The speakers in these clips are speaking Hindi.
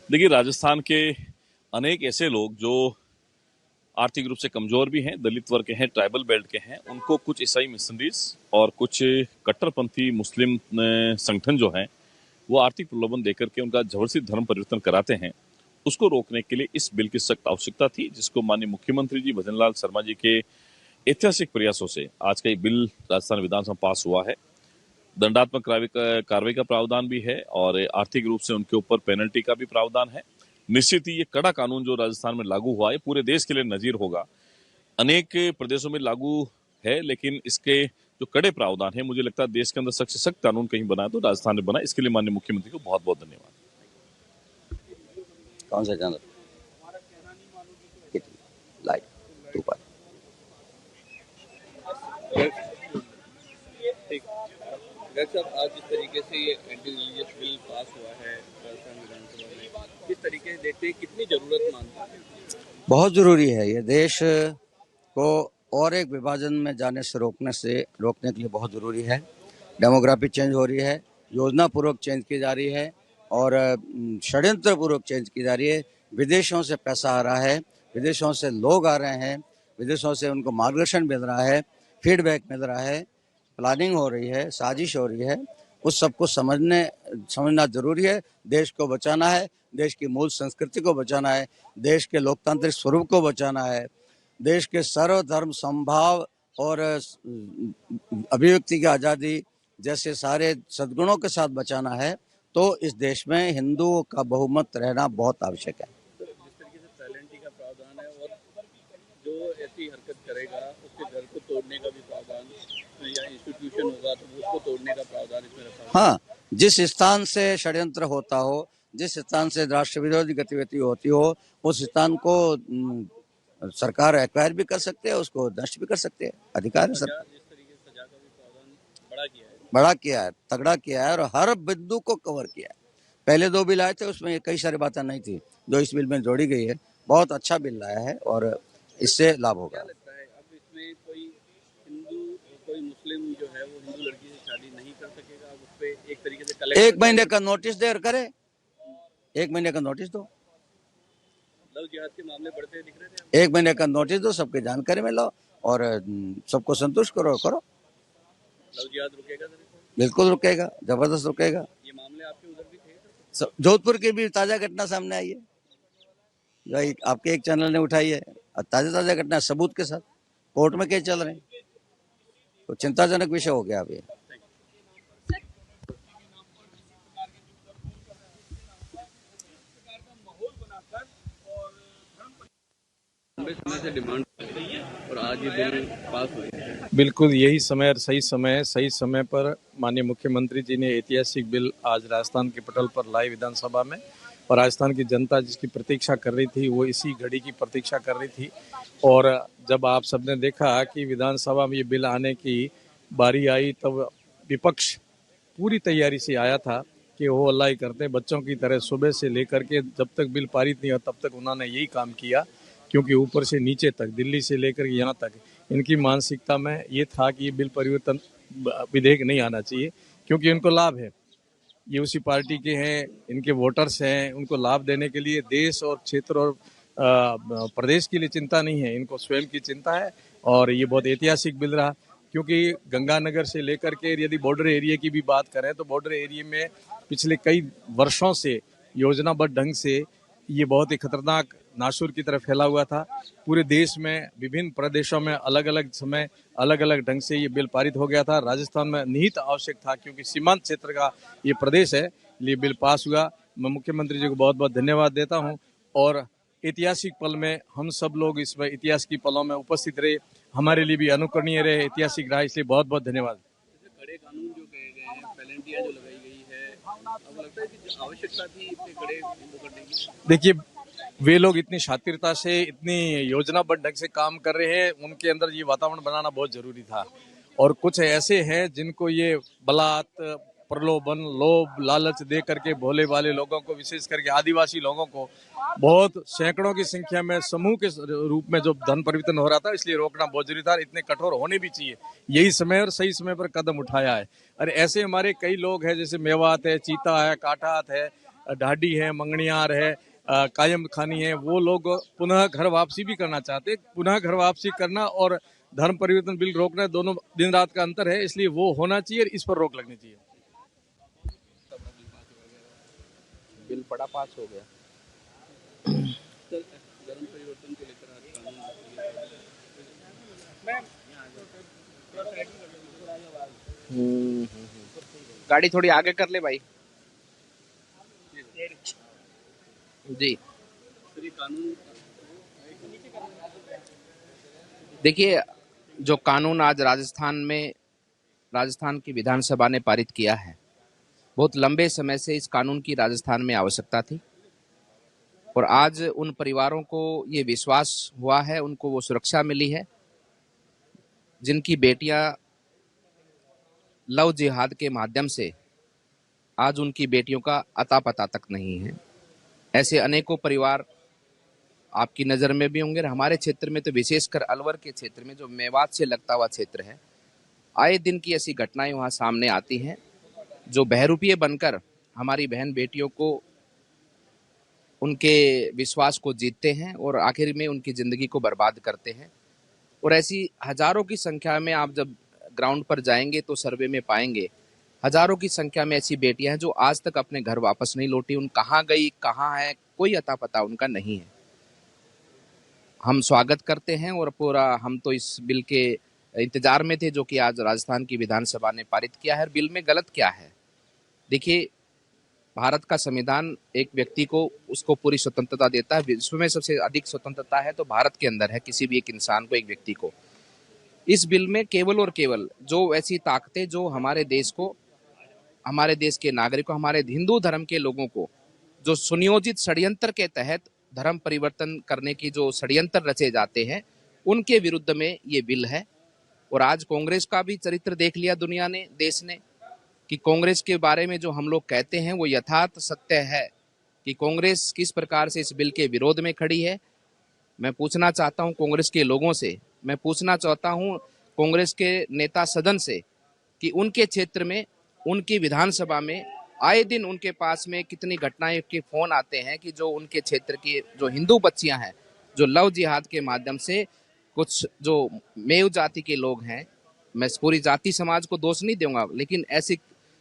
देखिए, राजस्थान के अनेक ऐसे लोग जो आर्थिक रूप से कमजोर भी हैं, दलित वर्ग के हैं, ट्राइबल बेल्ट के हैं, उनको कुछ ईसाई मिशनरीज और कुछ कट्टरपंथी मुस्लिम संगठन जो हैं, वो आर्थिक प्रलोभन देकर के उनका जबरदस्ती धर्म परिवर्तन कराते हैं। उसको रोकने के लिए इस बिल की सख्त आवश्यकता थी, जिसको माननीय मुख्यमंत्री जी भजन लाल शर्मा जी के ऐतिहासिक प्रयासों से आज का ये बिल राजस्थान विधानसभा में पास हुआ है। दंडात्मक कार्रवाई का प्रावधान भी है और आर्थिक रूप से उनके ऊपर पेनल्टी का भी प्रावधान है। निश्चित ही ये कड़ा कानून जो राजस्थान में लागू हुआ है पूरे देश के लिए नजीर होगा। अनेक प्रदेशों में लागू है, लेकिन इसके जो कड़े प्रावधान है, मुझे लगता है देश के अंदर सख्त से सख्त कानून कहीं बना तो राजस्थान में बना। इसके लिए माननीय मुख्यमंत्री को बहुत बहुत धन्यवाद। कौन सा चैनल? लाइव 2 पर। साहब, आज जिस तरीके से ये एंटी रिलीजियस बिल पास हुआ है राजस्थान विधानसभा में, किस तरीके से देखते हैं, कितनी जरूरत मानते हैं? बहुत जरूरी है। ये देश को और एक विभाजन में जाने से रोकने के लिए बहुत जरूरी है। डेमोग्राफी चेंज हो रही है, योजना पूर्वक चेंज की जा रही है और षड्यंत्र पूर्वक चेंज की जा रही है। विदेशों से पैसा आ रहा है, विदेशों से लोग आ रहे हैं, विदेशों से उनको मार्गदर्शन मिल रहा है, फीडबैक मिल रहा है, प्लानिंग हो रही है, साजिश हो रही है। उस सबको समझना जरूरी है। देश को बचाना है, देश की मूल संस्कृति को बचाना है, देश के लोकतांत्रिक स्वरूप को बचाना है, देश के सर्वधर्म समभाव और अभिव्यक्ति की आज़ादी जैसे सारे सद्गुणों के साथ बचाना है। तो इस देश में हिंदुओं का बहुमत रहना बहुत आवश्यक है। जिस तरीके से पेनल्टी का प्रावधान है और जो ऐसी हरकत करेगा उसके घर को तोड़ने का भी प्रावधान, या इंस्टीट्यूशन होगा तो उसको तोड़ने का प्रावधान इसमें रखा हुआ है। हाँ, जिस स्थान से षड्यंत्र होता हो, जिस स्थान से राष्ट्र विरोधी गतिविधि होती हो, उस स्थान को सरकार एक्वायर भी कर सकते हैं, उसको नष्ट भी कर सकते हैं। अधिकार है सरकार। जिस तरीके से सजा का भी प्रावधान बड़ा किया है, तगड़ा किया है और हर बिंदु को कवर किया है। पहले 2 बिल आए थे, उसमें कई सारी बातें नहीं थी, जो इस बिल में जोड़ी गई है। बहुत अच्छा बिल लाया है और इससे लाभ होगा। क्या लगता है अब इसमें कोई हिंदू, कोई मुस्लिम जो है वो हिंदू लड़की से शादी नहीं कर सकेगा? अब उस पर एक तरीके से 1 महीने का नोटिस दे और करे, 1 महीने का नोटिस दो, लव जिहाद के मामले बढ़ते दिख रहे थे। 1 महीने का नोटिस दो, सबकी जानकारी में लो और सबको संतुष्ट करो। लव जिहाद रुकेगा सर? बिल्कुल रुकेगा, जबरदस्त रुकेगा। ये मामले आपके उधर भी थे? जोधपुर की भी ताजा घटना सामने आई है, जो आपके एक चैनल ने उठाई है। ताजा घटना सबूत के साथ कोर्ट में केस चल रहे हैं, तो चिंताजनक विषय हो गया अभी। लंबे समय से डिमांड और आज ये बिल पास हुए। बिल्कुल यही समय और सही समय पर माननीय मुख्यमंत्री जी ने ऐतिहासिक बिल आज राजस्थान के पटल पर लाई विधानसभा में, और राजस्थान की जनता जिसकी प्रतीक्षा कर रही थी वो इसी घड़ी की प्रतीक्षा कर रही थी। और जब आप सबने देखा कि विधानसभा में ये बिल आने की बारी आई, तब विपक्ष पूरी तैयारी से आया था कि वो अल्लाह ही करते हैं, बच्चों की तरह सुबह से लेकर के जब तक बिल पारित नहीं हुआ तब तक उन्होंने यही काम किया, क्योंकि ऊपर से नीचे तक, दिल्ली से लेकर यहाँ तक इनकी मानसिकता में ये था कि ये बिल परिवर्तन विधेयक नहीं आना चाहिए, क्योंकि इनको लाभ है, ये उसी पार्टी के हैं, इनके वोटर्स हैं, उनको लाभ देने के लिए देश और क्षेत्र और प्रदेश के लिए चिंता नहीं है, इनको स्वयं की चिंता है। और ये बहुत ऐतिहासिक बिल रहा, क्योंकि गंगानगर से लेकर के यदि बॉर्डर एरिया की भी बात करें तो बॉर्डर एरिया में पिछले कई वर्षों से योजनाबद्ध ढंग से ये बहुत ही खतरनाक नासूर की तरफ फैला हुआ था। पूरे देश में विभिन्न प्रदेशों में अलग अलग समय अलग अलग ढंग से ये बिल पारित हो गया था। राजस्थान में निहित आवश्यक था, क्योंकि सीमांत क्षेत्र का ये प्रदेश है, ये बिल पास हुआ। मैं मुख्यमंत्री जी को बहुत बहुत धन्यवाद देता हूँ। और ऐतिहासिक पल में हम सब लोग इस इतिहास की पलों में उपस्थित रहे, हमारे लिए भी अनुकरणीय रहे, ऐतिहासिक रहा, इसलिए बहुत बहुत धन्यवाद। कड़े कानून जो कहे गए हैं, पेनल्टियां जो लगाई गई है, अब लगता है कि आवश्यकता थी इतने कड़े करने की? देखिए, वे लोग इतनी शातिरता से, इतनी योजनाबद्ध ढंग से काम कर रहे हैं, उनके अंदर ये वातावरण बनाना बहुत जरूरी था। और कुछ ऐसे हैं जिनको ये बलात्, प्रलोभन, लोभ, लालच दे करके भोले वाले लोगों को, विशेष करके आदिवासी लोगों को बहुत सैकड़ों की संख्या में समूह के रूप में जो धन परिवर्तन हो रहा था, इसलिए रोकना बहुत जरूरी था। इतने कठोर होने भी चाहिए, यही समय और सही समय पर कदम उठाया है। और ऐसे हमारे कई लोग हैं, जैसे मेवात है, चीता है, काठात है, ढाडी है, मंगनियार है, कायम खानी है, वो लोग पुनः घर वापसी भी करना चाहते हैं। पुनः घर वापसी करना और धर्म परिवर्तन बिल रोकना दोनों दिन रात का अंतर है, इसलिए वो होना चाहिए और इस पर रोक लगनी चाहिए। बिल बड़ा पास हो गया। सर, धर्म परिवर्तन को लेकर आज कानून गाड़ी थोड़ी आगे कर ले भाई जी। सर, ये कानून देखिए, जो कानून आज राजस्थान की विधानसभा ने पारित किया है, बहुत लंबे समय से इस कानून की राजस्थान में आवश्यकता थी और आज उन परिवारों को ये विश्वास हुआ है, उनको वो सुरक्षा मिली है जिनकी बेटियां लव जिहाद के माध्यम से आज उनकी बेटियों का अता पता तक नहीं है। ऐसे अनेकों परिवार आपकी नज़र में भी होंगे। हमारे क्षेत्र में तो विशेषकर अलवर के क्षेत्र में, जो मेवात से लगता हुआ क्षेत्र है, आए दिन की ऐसी घटनाएं वहाँ सामने आती हैं जो बहरूपीय बनकर हमारी बहन बेटियों को उनके विश्वास को जीतते हैं और आखिर में उनकी ज़िंदगी को बर्बाद करते हैं। और ऐसी हजारों की संख्या में आप जब ग्राउंड पर जाएंगे तो सर्वे में पाएंगे हजारों की संख्या में ऐसी बेटियां हैं जो आज तक अपने घर वापस नहीं लौटी। उन कहाँ गई, कहाँ है, कोई अता पता उनका नहीं है। हम स्वागत करते हैं और पूरा हम तो इस बिल के इंतजार में थे जो कि आज राजस्थान की विधानसभा ने पारित किया है। बिल में गलत क्या है? देखिए, भारत का संविधान एक व्यक्ति को उसको पूरी स्वतंत्रता देता है। विश्व में सबसे अधिक स्वतंत्रता है तो भारत के अंदर है, किसी भी एक इंसान को, एक व्यक्ति को। इस बिल में केवल और केवल जो ऐसी ताकतें जो हमारे देश को, हमारे देश के नागरिकों, हमारे हिंदू धर्म के लोगों को जो सुनियोजित षड्यंत्र के तहत धर्म परिवर्तन करने की जो षड्यंत्र रचे जाते हैं, उनके विरुद्ध में ये बिल है। और आज कांग्रेस का भी चरित्र देख लिया दुनिया ने, देश ने, कि कांग्रेस के बारे में जो हम लोग कहते हैं वो यथार्थ सत्य है कि कांग्रेस किस प्रकार से इस बिल के विरोध में खड़ी है। मैं पूछना चाहता हूं कांग्रेस के लोगों से, मैं पूछना चाहता हूं कांग्रेस के नेता सदन से कि उनके क्षेत्र में, उनकी विधानसभा में आए दिन उनके पास में कितनी घटनाएं के फोन आते हैं कि जो उनके क्षेत्र की जो हिंदू बच्चियां हैं, जो लव जिहाद के माध्यम से कुछ जो मेव जाति के लोग हैं, मैं पूरी जाति समाज को दोष नहीं दूंगा, लेकिन ऐसे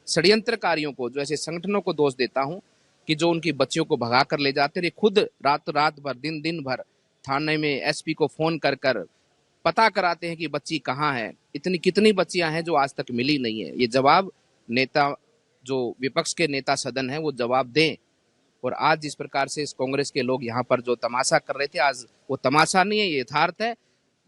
षड्यंत्रकारियों को, जो ऐसे संगठनों को दोष देता हूं कि जो उनकी बच्चियों को भगा कर ले जाते हैं। खुद रात भर, दिन भर थाने में एसपी को फोन कर कर पता कराते हैं कि बच्ची कहाँ है। इतनी कितनी बच्चियां हैं जो आज तक मिली नहीं है। ये जवाब नेता, जो विपक्ष के नेता सदन है, वो जवाब दें। और आज जिस प्रकार से इस कांग्रेस के लोग यहाँ पर जो तमाशा कर रहे थे, आज वो तमाशा नहीं है, ये यथार्थ है।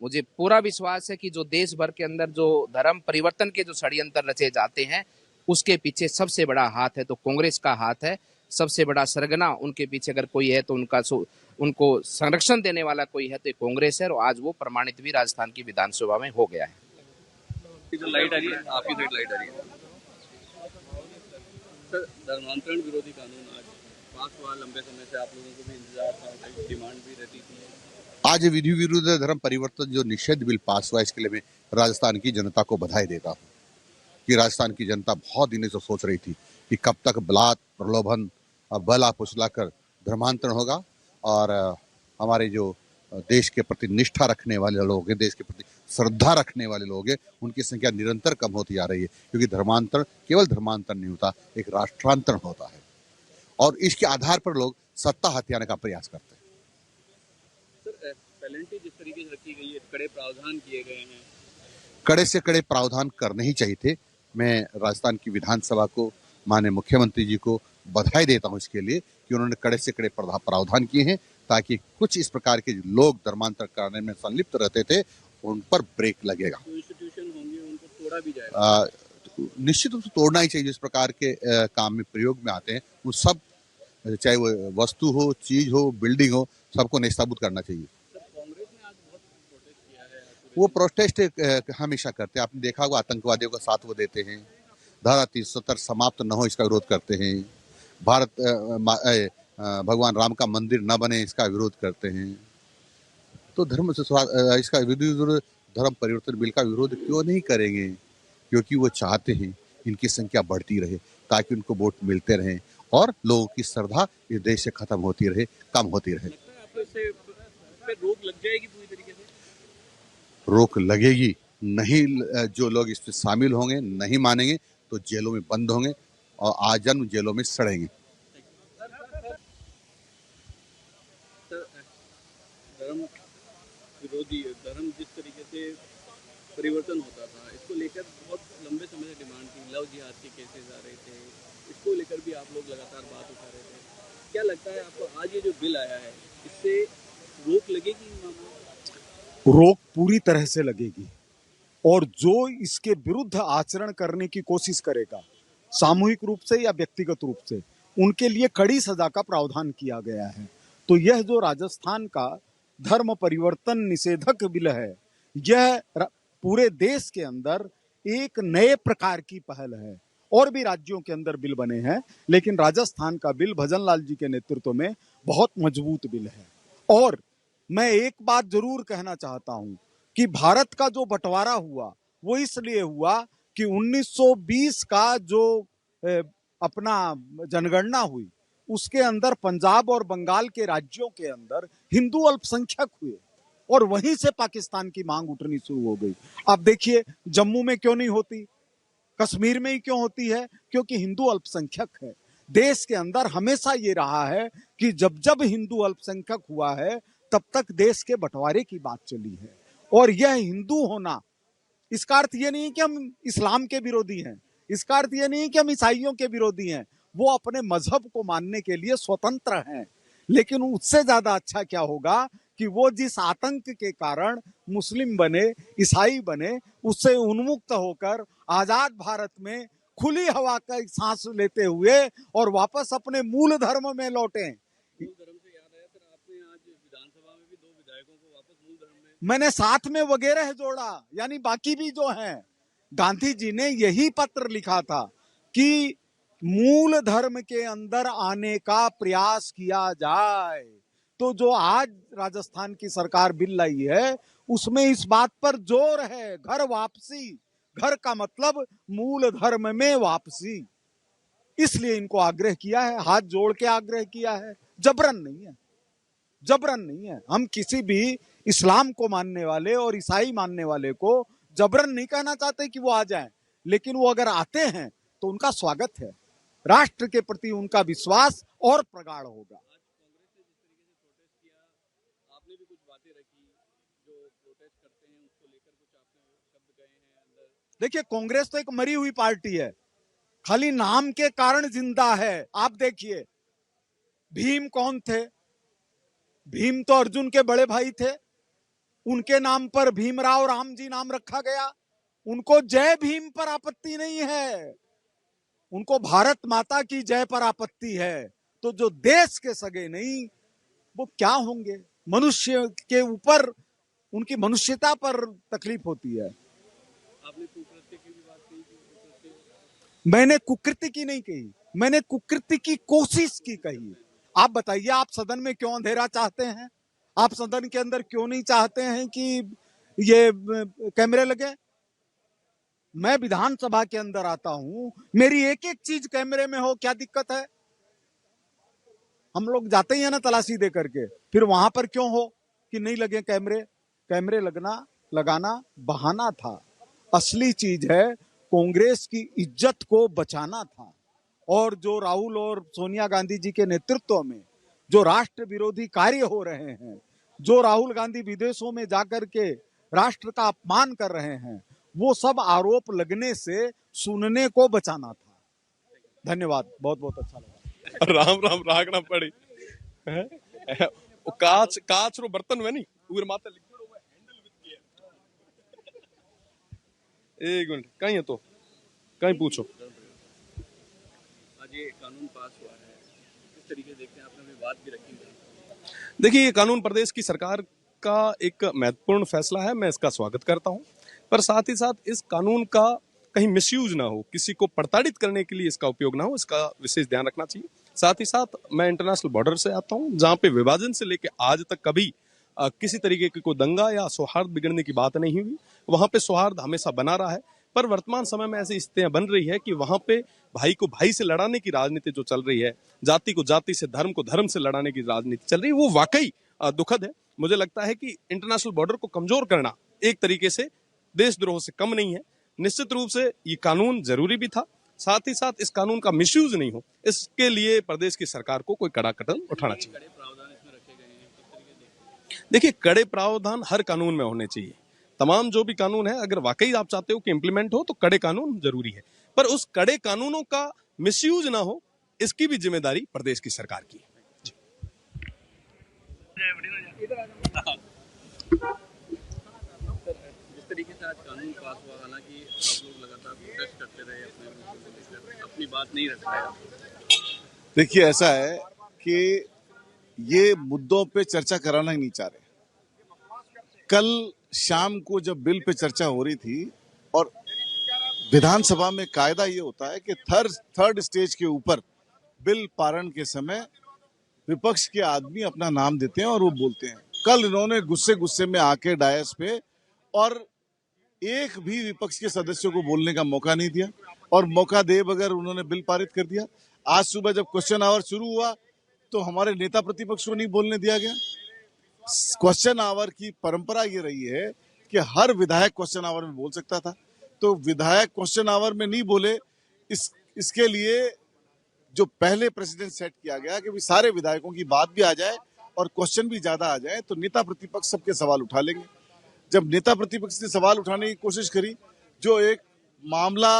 मुझे पूरा विश्वास है कि जो देश भर के अंदर जो धर्म परिवर्तन के जो षड्यंत्र रचे जाते हैं, उसके पीछे सबसे बड़ा हाथ है तो कांग्रेस का हाथ है। सबसे बड़ा सरगना उनके पीछे अगर कोई है तो उनको संरक्षण देने वाला कोई है तो कांग्रेस है। और आज वो प्रमाणित भी राजस्थान की विधानसभा में हो गया है। जो लाइट आ रही है, आपकी साइड लाइट आ रही है। सर, धर्मांतरण विरोधी कानून आज पास हुआ। लंबे समय से आप लोगों को भी इंतजार था, डिमांड भी रहती थी। आज विधि विरुद्ध धर्म परिवर्तन जो निषेध बिल पास हुआ, इसके लिए मैं राजस्थान की जनता को बधाई देता हूँ कि राजस्थान की जनता बहुत दिनों से सोच रही थी कि कब तक बलात्, प्रलोभन, बल आपुसला कर धर्मांतरण होगा और हमारे जो देश के प्रति निष्ठा रखने वाले लोग हैं, देश के प्रति श्रद्धा रखने वाले लोग हैं, उनकी संख्या निरंतर कम होती आ रही है। क्योंकि धर्मांतरण केवल धर्मांतरण नहीं होता, एक राष्ट्रांतरण होता है और इसके आधार पर लोग सत्ता हथियाने का प्रयास करते हैं। सर, पेनल्टी जिस तरीके से रखी गई है, कड़े प्रावधान किए गए हैं, कड़े से कड़े प्रावधान करने ही चाहिए थे। मैं राजस्थान की विधानसभा को, माननीय मुख्यमंत्री जी को बधाई देता हूं इसके लिए कि उन्होंने कड़े से कड़े प्रावधान किए हैं ताकि कुछ इस प्रकार के लोग धर्मांतर करने में संलिप्त रहते थे, उन पर ब्रेक लगेगा। जो इंस्टीट्यूशन होंगे उनको तोड़ा भी जाएगा। निश्चित रूप से तोड़ना ही चाहिए। जिस प्रकार के काम में प्रयोग में आते हैं वो सब, चाहे वो वस्तु हो, चीज हो, बिल्डिंग हो, सबको निस्ताबूत करना चाहिए। कांग्रेस ने आज बहुत प्रोटेस्ट किया है। वो प्रोटेस्ट हमेशा करते हैं, आपने देखा होगा, आतंकवादियों का साथ वो देते हैं, धारा 370 समाप्त न हो इसका विरोध करते हैं, भगवान राम का मंदिर न बने इसका विरोध करते हैं। तो धर्म से इसका धर्म परिवर्तन बिल का विरोध क्यों नहीं करेंगे? क्योंकि वो चाहते हैं इनकी संख्या बढ़ती रहे ताकि उनको वोट मिलते रहें और लोगों की श्रद्धा इस देश से खत्म होती रहे, कम होती रहे। लगता है आपको इससे पे रोक लग जाएगी पूरी तरीके से? रोक लगेगी नहीं, जो लोग इस पे शामिल होंगे, नहीं मानेंगे तो जेलों में बंद होंगे और आजन्म जेलों में सड़ेंगे। सर, धर्म विरोधी धर्म जिस तरीके से परिवर्तन होता था, इसको लेकर बहुत लंबे समय से डिमांड थी। लव जिहाद के केसेस आ रहे थे, इसको लेकर भी आप लोग लगातार बात उठा रहे थे। क्या लगता है आपको आज ये जो बिल आया है, इससे रोक लगेगी इन मामलों में? रोक पूरी तरह से लगेगी और जो इसके विरुद्ध आचरण करने की कोशिश करेगा, सामूहिक रूप से या व्यक्तिगत रूप से, उनके लिए कड़ी सजा का प्रावधान किया गया है। तो यह जो राजस्थान का धर्म परिवर्तन निषेधक बिल है, यह पूरे देश के अंदर एक नए प्रकार की पहल है। और भी राज्यों के अंदर बिल बने हैं, लेकिन राजस्थान का बिल भजन लाल जी के नेतृत्व में बहुत मजबूत बिल है। और मैं एक बात जरूर कहना चाहता हूं कि भारत का जो बंटवारा हुआ वो इसलिए हुआ कि 1920 का जो अपना जनगणना हुई, उसके अंदर पंजाब और बंगाल के राज्यों के अंदर हिंदू अल्पसंख्यक हुए और वहीं से पाकिस्तान की मांग उठनी शुरू हो गई। आप देखिए जम्मू में क्यों नहीं होती, कश्मीर में ही क्यों होती है? क्योंकि हिंदू अल्पसंख्यक है। देश के अंदर हमेशा ये रहा है कि जब जब हिंदू अल्पसंख्यक हुआ है तब तक देश के बंटवारे की बात चली है। और यह हिंदू होना, इसका अर्थ ये नहीं कि हम इस्लाम के विरोधी हैं, इसका अर्थ ये नहीं कि हम ईसाइयों के विरोधी हैं। वो अपने मजहब को मानने के लिए स्वतंत्र हैं, लेकिन उससे ज्यादा अच्छा क्या होगा कि वो जिस आतंक के कारण मुस्लिम बने, ईसाई बने, उससे उन्मुक्त होकर आजाद भारत में खुली हवा का सांस लेते हुए और वापस अपने मूल धर्म में लौटे। मूल धर्म से याद आया, सर आपने आज विधानसभा में भी 2 विधायकों को वापस मूल धर्म में मैंने साथ में वगैरह जोड़ा, यानी बाकी भी जो हैं। गांधी जी ने यही पत्र लिखा था कि मूल धर्म के अंदर आने का प्रयास किया जाए। तो जो आज राजस्थान की सरकार बिल लाई है, उसमें इस बात पर जोर है, घर वापसी। घर का मतलब मूल धर्म में वापसी। इसलिए इनको आग्रह किया है, हाथ जोड़ के आग्रह किया है, जबरन नहीं है, जबरन नहीं है। हम किसी भी इस्लाम को मानने वाले और ईसाई मानने वाले को जबरन नहीं कहना चाहते कि वो आ जाएं, लेकिन वो अगर आते हैं तो उनका स्वागत है। राष्ट्र के प्रति उनका विश्वास और प्रगाढ़ होगा। आज कांग्रेस ने जिस तरीके से प्रोटेस्ट किया, आपने भी कुछ बातें रखी, जो प्रोटेस्ट करते हैं उसको लेकर कुछ आपने शब्द गए हैं अंदर। देखिए, कांग्रेस तो एक मरी हुई पार्टी है, खाली नाम के कारण जिंदा है। आप देखिए भीम कौन थे? भीम तो अर्जुन के बड़े भाई थे, उनके नाम पर भीमराव रामजी नाम रखा गया। उनको जय भीम पर आपत्ति नहीं है, उनको भारत माता की जय पर आपत्ति है। तो जो देश के सगे नहीं, वो क्या होंगे? मनुष्य के ऊपर, उनकी मनुष्यता पर तकलीफ होती है। आपने कुकृत्य की भी बात कही थी। मैंने कुकृति की नहीं कही, मैंने कुकृति की कोशिश की कही। आप बताइए, आप सदन में क्यों अंधेरा चाहते हैं? आप सदन के अंदर क्यों नहीं चाहते हैं कि ये कैमरे लगे? मैं विधानसभा के अंदर आता हूं, मेरी एक एक चीज कैमरे में हो, क्या दिक्कत है? हम लोग जाते ही है ना तलाशी दे करके, फिर वहां पर क्यों हो कि नहीं लगे कैमरे? कैमरे लगाना बहाना था। असली चीज है कांग्रेस की इज्जत को बचाना था। और जो राहुल और सोनिया गांधी जी के नेतृत्व में जो राष्ट्र विरोधी कार्य हो रहे हैं, जो राहुल गांधी विदेशों में जाकर के राष्ट्र का अपमान कर रहे हैं, वो सब आरोप लगने से सुनने को बचाना था। धन्यवाद, बहुत बहुत अच्छा लगा। राम राम रागना पड़ी काच काच रो बर्तन में नहीं उर माते लिखियो हुआ हैंडल विद केयर। एक मिनट कहीं है तो कहीं पूछो। आज ये कानून पास हुआ है, किस तरीके से देखते हैं? आपने भी बात भी रखी है। देखिए, ये कानून प्रदेश की सरकार का एक महत्वपूर्ण फैसला है, मैं इसका स्वागत करता हूं। पर साथ ही साथ इस कानून का कहीं मिसयूज ना हो, किसी को प्रताड़ित करने के लिए इसका उपयोग ना हो, इसका विशेष ध्यान रखना चाहिए। साथ ही साथ मैं इंटरनेशनल बॉर्डर से आता हूं, जहां पे विभाजन से लेकर आज तक कभी किसी तरीके की कोई दंगा या सौहार्द बिगड़ने की बात नहीं हुई। वहां पे सौहार्द हमेशा बना रहा है। पर वर्तमान समय में ऐसी स्थितियां बन रही है कि वहां पे भाई को भाई से लड़ाने की राजनीति जो चल रही है, जाति को जाति से, धर्म को धर्म से लड़ाने की राजनीति चल रही है, वो वाकई दुखद है। मुझे लगता है कि इंटरनेशनल बॉर्डर को कमजोर करना एक तरीके से देशद्रोह से कम नहीं है। निश्चित रूप से ये कानून जरूरी भी था, साथ ही साथ इस कानून का मिसयूज नहीं हो, इसके लिए प्रदेश की सरकार को कोई कड़ा कदम उठाना चाहिए। कड़े प्रावधान इसमें रखे गए हैं, किस तरीके से देखते हैं? देखिए, कड़े प्रावधान हर कानून में होने चाहिए। तमाम जो भी कानून है, अगर वाकई आप चाहते हो कि इंप्लीमेंट हो तो कड़े कानून जरूरी है, पर उस कड़े कानूनों का मिसयूज ना हो, इसकी भी जिम्मेदारी प्रदेश की सरकार की है। जिस तरीके से आज कानून पास हुआ, हालांकि आप लोग लगातार प्रोटेस्ट करते रहे अपने मुद्दों को लेकर, अपनी बात नहीं रख पाए। देखिए, ऐसा है कि ये मुद्दों पे चर्चा कराना ही नहीं चाह रहे। कल शाम को जब बिल पे चर्चा हो रही थी, और विधानसभा में कायदा ये होता है कि थर्ड स्टेज के ऊपर बिल पारण के समय विपक्ष के आदमी अपना नाम देते हैं और वो बोलते हैं। कल इन्होंने गुस्से में आके डायस पे और एक भी विपक्ष के सदस्यों को बोलने का मौका नहीं दिया, और मौका दे बगैर उन्होंने बिल पारित कर दिया। आज सुबह जब क्वेश्चन आवर शुरू हुआ तो हमारे नेता प्रतिपक्ष को नहीं बोलने दिया गया। क्वेश्चन आवर की परंपरा ये रही है कि हर विधायक क्वेश्चन आवर में बोल सकता था, तो विधायक क्वेश्चन आवर में नहीं बोले, इसके लिए जो पहले प्रेसिडेंट सेट किया गया कि सारे विधायकों की बात भी आ जाए और क्वेश्चन भी ज्यादा आ जाए, तो नेता प्रतिपक्ष सबके सवाल उठा लेंगे। जब नेता प्रतिपक्ष ने सवाल उठाने की कोशिश करी, जो एक मामला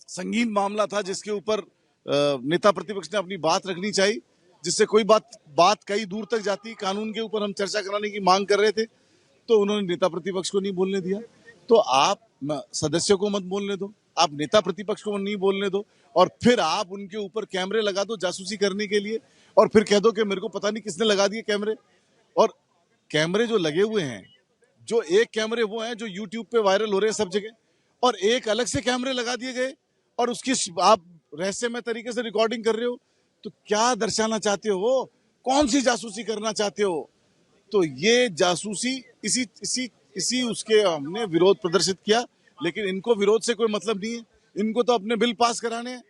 संगीन मामला था जिसके ऊपर नेता प्रतिपक्ष ने अपनी बात रखनी चाहिए, जिससे कोई बात कई दूर तक जाती, कानून के ऊपर हम चर्चा कराने की मांग कर रहे थे, तो उन्होंने नेता प्रतिपक्ष को नहीं बोलने दिया। तो आप सदस्यों को मत बोलने दो, आप नेता प्रतिपक्ष को नहीं बोलने दो, और फिर आप उनके ऊपर कैमरे लगा दो जासूसी करने के लिए, और फिर कह दो कि मेरे को पता नहीं किसने लगा दिए कैमरे। और कैमरे जो लगे हुए हैं, जो एक कैमरे वो हैं जो यूट्यूब पे वायरल हो रहे हैं सब जगह, और एक अलग से कैमरे लगा दिए गए और उसकी आप रहस्यमय तरीके से रिकॉर्डिंग कर रहे हो, तो क्या दर्शाना चाहते हो? कौन सी जासूसी करना चाहते हो? तो ये जासूसी इसी उसके हमने विरोध प्रदर्शित किया, लेकिन इनको विरोध से कोई मतलब नहीं है। इनको तो अपने बिल पास कराने हैं।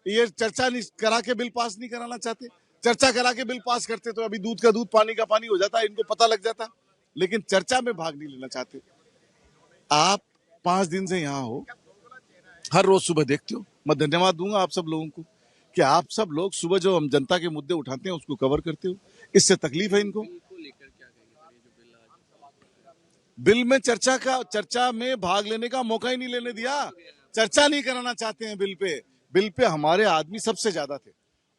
ये चर्चा नहीं करा के बिल पास नहीं कराना चाहते। चर्चा करा के बिल पास करते तो अभी दूध का दूध पानी का पानी हो जाता, इनको पता लग जाता, लेकिन चर्चा में भाग नहीं लेना चाहते। आप 5 दिन से यहाँ हो, हर रोज सुबह देखते हो। मैं धन्यवाद दूंगा आप सब लोगों को कि आप सब लोग सुबह जो हम जनता के मुद्दे उठाते हैं उसको कवर करते हो। इससे तकलीफ है इनको। बिल में चर्चा में भाग लेने का मौका ही नहीं लेने दिया। चर्चा नहीं कराना चाहते हैं बिल पे हमारे आदमी सबसे ज्यादा थे,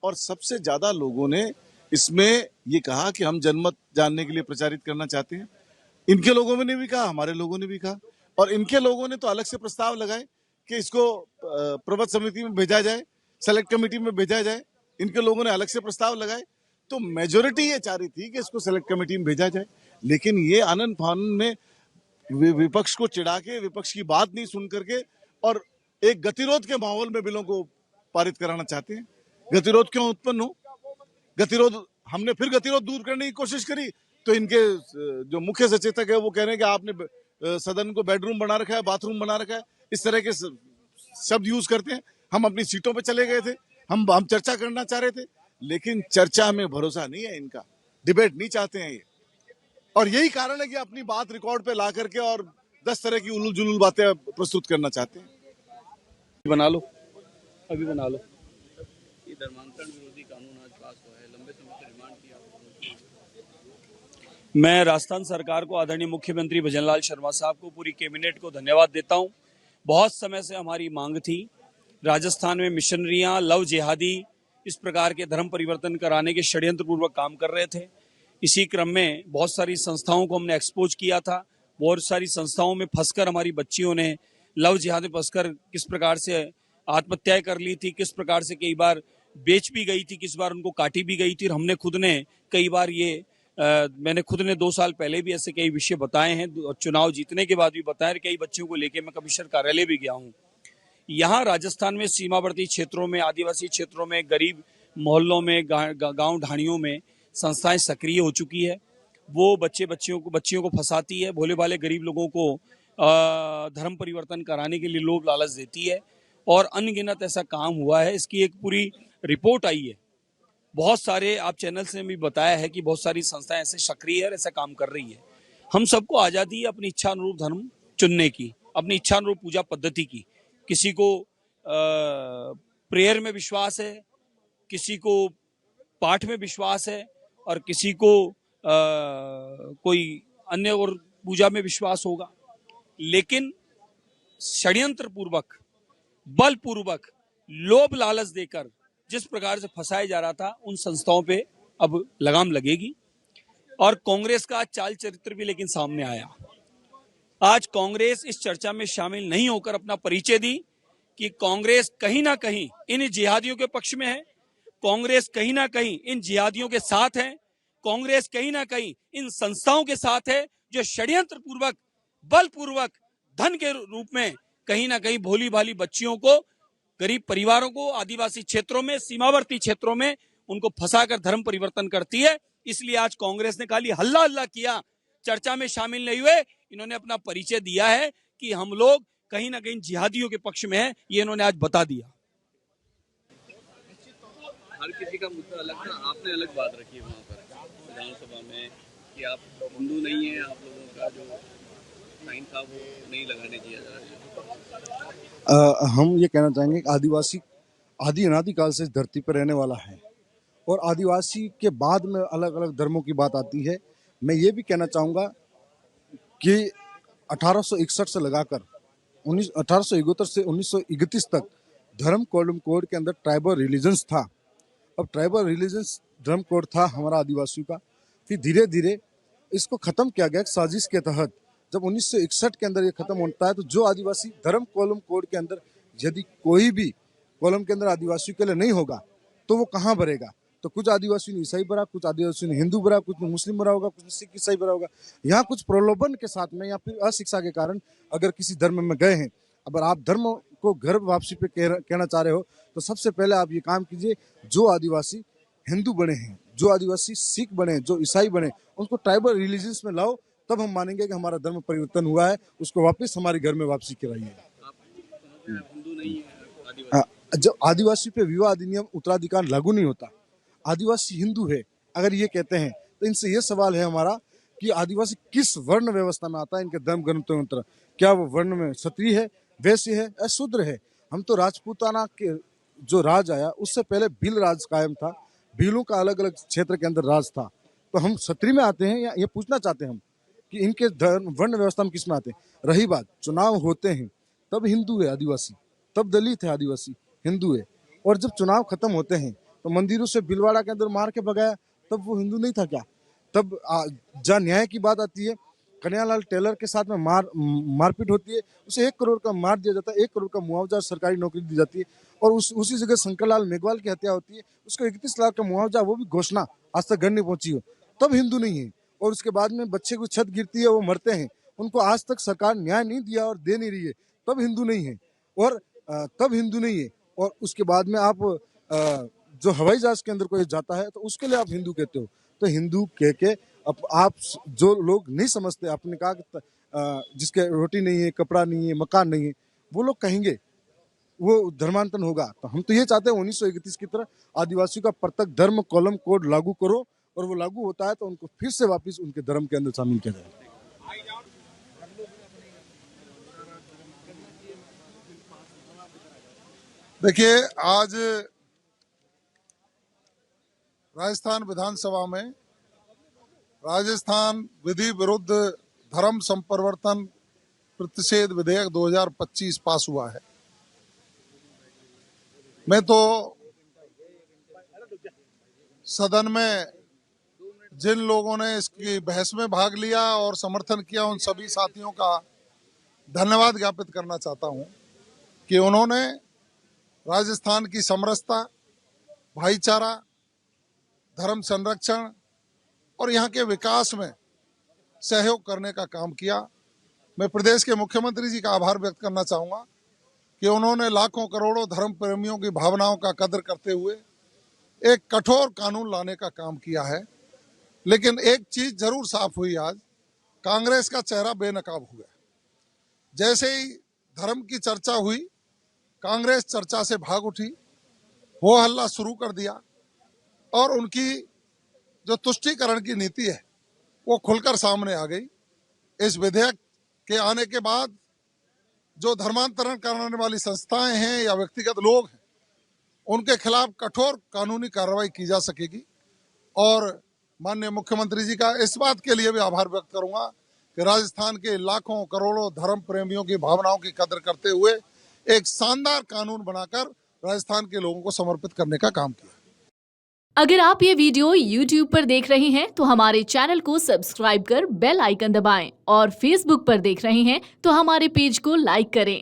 और सबसे ज्यादा लोगों ने इसमें ये कहा कि हम जनमत जानने के लिए प्रचारित करना चाहते हैं। इनके लोगों ने भी कहा, हमारे लोगों ने भी कहा, और इनके लोगों ने तो अलग से प्रस्ताव लगाए कि इसको प्रबंध समिति में भेजा जाए, सेलेक्ट कमेटी में भेजा जाए। इनके लोगों ने अलग से प्रस्ताव लगाए, तो मेजोरिटी ये चाह रही थी कि इसको सेलेक्ट कमेटी में भेजा जाए, लेकिन ये आनंद फानन में विपक्ष को चिढ़ा के, विपक्ष की बात नहीं सुन करके, और एक गतिरोध के माहौल में बिलों को पारित कराना चाहते हैं। गतिरोध क्यों उत्पन्न हो? हमने फिर गतिरोध दूर करने की कोशिश करी, तो इनके जो मुख्य सचेतक है वो कह रहे हैं कि आपने सदन को बेडरूम बना रखा है, बाथरूम बना रखा है, इस तरह के शब्द यूज करते हैं। हम अपनी सीटों पे चले गए थे, हम चर्चा करना चाह रहे थे, लेकिन चर्चा में भरोसा नहीं है इनका, डिबेट नहीं चाहते हैं ये, और यही कारण है कि अपनी बात रिकॉर्ड पे ला करके और 10 तरह की उलूल जुलूल बातें प्रस्तुत करना चाहते हैं। अभी बना लो। ये धर्मांतरण विरोधी कानून आज पास हुआ है, लंबे समय से डिमांड की आपने। मैं राजस्थान सरकार को, आदरणीय मुख्यमंत्री भजनलाल शर्मा साहब को, पूरी कैबिनेट को धन्यवाद देता हूं। बहुत समय से हमारी मांग थी, राजस्थान में मिशनरियां, लव जिहादी इस प्रकार के धर्म परिवर्तन कराने के षड्यंत्र पूर्वक काम कर रहे थे। इसी क्रम में बहुत सारी संस्थाओं को हमने एक्सपोज किया था। बहुत सारी संस्थाओं में फंसकर हमारी बच्चियों ने लव जिहाद में फंसकर किस प्रकार से आत्महत्याएं कर ली थी, किस प्रकार से कई बार बेच भी गई थी, किस बार उनको काटी भी गई थी। और हमने खुद ने कई बार मैंने खुद ने 2 साल पहले भी ऐसे कई विषय बताए हैं, और चुनाव जीतने के बाद भी बताए। कई बच्चों को लेकर मैं कमिश्नर कार्यालय भी गया हूँ। यहाँ राजस्थान में सीमावर्ती क्षेत्रों में, आदिवासी क्षेत्रों में, गरीब मोहल्लों में, गांव ढाणियों में संस्थाएं सक्रिय हो चुकी है। वो बच्चियों को फंसाती है, भोले भाले गरीब लोगों को धर्म परिवर्तन कराने के लिए लोभ लालच देती है और अनगिनत ऐसा काम हुआ है। इसकी एक पूरी रिपोर्ट आई है। बहुत सारे आप चैनल्स ने भी बताया है कि बहुत सारी संस्थाएं ऐसे सक्रिय है और ऐसा काम कर रही है। हम सबको आज़ादी है अपनी इच्छा अनुरूप धर्म चुनने की, अपनी इच्छा अनुरूप पूजा पद्धति की। किसी को प्रेयर में विश्वास है, किसी को पाठ में विश्वास है और किसी को कोई अन्य और पूजा में विश्वास होगा, लेकिन षड्यंत्र पूर्वक, बलपूर्वक, लोभ लालच देकर जिस प्रकार से फंसाया जा रहा था, उन संस्थाओं पे अब लगाम लगेगी। और कांग्रेस का चाल चरित्र भी लेकिन सामने आया। आज कांग्रेस इस चर्चा में शामिल नहीं होकर अपना परिचय दी कि कांग्रेस कहीं ना कहीं इन जिहादियों के पक्ष में है, कांग्रेस कहीं ना कहीं इन जिहादियों के साथ है, कांग्रेस कहीं ना कहीं इन संस्थाओं के साथ है जो षड्यंत्र पूर्वक, बलपूर्वक, धन के रूप में कहीं ना कहीं भोली भाली बच्चियों को, गरीब परिवारों को, आदिवासी क्षेत्रों में, सीमावर्ती क्षेत्रों में उनको फंसाकर धर्म परिवर्तन करती है। इसलिए आज कांग्रेस ने खाली हल्ला हल्ला किया, चर्चा में शामिल नहीं हुए। इन्होंने अपना परिचय दिया है कि हम लोग कहीं ना कहीं जिहादियों के पक्ष में हैं, ये इन्होंने आज बता दिया। हर किसी का मुद्दा अलग था, आपने अलग बात रखी वहाँ पर विधानसभा में कि आप हिंदू नहीं है, आप लोगों का जो साइन था वो नहीं लगाने दिया जा रहा है। हम ये कहना चाहेंगे कि आदिवासी आदि अनादिकाल से इस धरती पर रहने वाला है और आदिवासी के बाद में अलग अलग धर्मों की बात आती है। मैं ये भी कहना चाहूँगा कि 1861 से लगाकर 1871 से 1931 तक धर्म कोड के अंदर ट्राइबल रिलीजन्स था। अब ट्राइबल रिलीजन्स धर्म कोड था हमारा आदिवासियों का। फिर धीरे धीरे इसको खत्म किया गया साजिश के तहत। जब 1961 के अंदर ये खत्म होता है तो जो आदिवासी धर्म कोड के अंदर यदि कोई भी कॉलम के अंदर आदिवासियों के लिए नहीं होगा तो वो कहाँ भरेगा। तो कुछ आदिवासियों ने ईसाई भरा, कुछ आदिवासियों ने हिंदू भरा, कुछ मुस्लिम भरा होगा, कुछ सिख ईसाई भरा होगा। यहाँ कुछ प्रलोभन के साथ में या फिर अशिक्षा के कारण अगर किसी धर्म में गए हैं, अगर आप धर्म को घर वापसी पे कहना चाह रहे हो तो सबसे पहले आप ये काम कीजिए, जो आदिवासी हिंदू बने हैं, जो आदिवासी सिख बने, जो ईसाई बने, उनको ट्राइबल रिलीजन्स में लाओ, तब हम मानेंगे कि हमारा धर्म परिवर्तन हुआ है। उसको वापस हमारे घर में वापसी कराइए। हिंदू नहीं है आदिवासी। जब आदिवासी पे विवाह अधिनियम उत्तराधिकार लागू नहीं होता, आदिवासी हिंदू है अगर ये कहते हैं, तो इनसे ये सवाल है हमारा कि आदिवासी किस वर्ण व्यवस्था में आता है इनके धर्म ग्रंथों के। क्या वो वर्ण में क्षत्रिय है, वैश्य है या शूद्र है? हम तो राजपूताना के जो राज आया उससे पहले भील राज कायम था, भीलों का अलग अलग क्षेत्र के अंदर राज था। तो हम क्षत्रिय में आते हैं या ये पूछना चाहते हैं हम कि इनके धर्म वर्ण व्यवस्था में किस में आते हैं? रही बात चुनाव होते हैं तब हिंदू है आदिवासी, तब दलित है आदिवासी, हिंदू है। और जब चुनाव खत्म होते हैं तो मंदिरों से भीलवाड़ा के अंदर मार के भगाया, तब वो हिंदू नहीं था क्या? तब जहाँ न्याय की बात आती है, कन्हैयालाल टेलर के साथ में मारपीट होती है, उसे 1 करोड़ का मार दिया जाता है, 1 करोड़ का मुआवजा, सरकारी नौकरी दी जाती है। और उसी जगह शंकरलाल मेघवाल की हत्या होती है, उसको 31 लाख का मुआवजा, वो भी घोषणा आज तक घर नहीं पहुंची हो, तब हिंदू नहीं है। और उसके बाद में बच्चे को छत गिरती है, वो मरते हैं, उनको आज तक सरकार न्याय नहीं दिया और दे नहीं रही है, तब हिंदू नहीं है। और तब हिंदू नहीं है। और उसके बाद में आप जो हवाई जहाज के अंदर कोई जाता है तो उसके लिए आप हिंदू कहते हो। तो हिंदू कह के आप जो लोग नहीं समझते, आपने कहा कि जिसके रोटी नहीं है, कपड़ा नहीं है, मकान नहीं है, वो लोग कहेंगे वो धर्मांतरण होगा। तो हम तो ये चाहते हैं 1931 की तरह आदिवासियों का प्रत्येक धर्म कॉलम कोड लागू करो, और वो लागू होता है तो उनको फिर से वापस उनके धर्म के अंदर शामिल किया जाए। देखिए, आज राजस्थान विधानसभा में राजस्थान विधि विरुद्ध धर्म संपरिवर्तन प्रतिषेध विधेयक 2025 पास हुआ है। मैं तो सदन में जिन लोगों ने इसकी बहस में भाग लिया और समर्थन किया, उन सभी साथियों का धन्यवाद ज्ञापित करना चाहता हूं कि उन्होंने राजस्थान की समरसता, भाईचारा, धर्म संरक्षण और यहाँ के विकास में सहयोग करने का काम किया। मैं प्रदेश के मुख्यमंत्री जी का आभार व्यक्त करना चाहूँगा कि उन्होंने लाखों करोड़ों धर्म प्रेमियों की भावनाओं का कदर करते हुए एक कठोर कानून लाने का काम किया है। लेकिन एक चीज जरूर साफ हुई, आज कांग्रेस का चेहरा बेनकाब हो गया। जैसे ही धर्म की चर्चा हुई, कांग्रेस चर्चा से भाग उठी, हो हल्ला शुरू कर दिया और उनकी जो तुष्टीकरण की नीति है वो खुलकर सामने आ गई। इस विधेयक के आने के बाद जो धर्मांतरण कराने वाली संस्थाएं हैं या व्यक्तिगत लोग हैं, उनके खिलाफ कठोर कानूनी कार्रवाई की जा सकेगी। और माननीय मुख्यमंत्री जी का इस बात के लिए भी आभार व्यक्त करूंगा कि राजस्थान के लाखों करोड़ों धर्म प्रेमियों की भावनाओं की कदर करते हुए एक शानदार कानून बनाकर राजस्थान के लोगों को समर्पित करने का काम किया। अगर आप ये वीडियो YouTube पर देख रहे हैं तो हमारे चैनल को सब्सक्राइब कर बेल आइकन दबाएं और Facebook पर देख रहे हैं तो हमारे पेज को लाइक करें।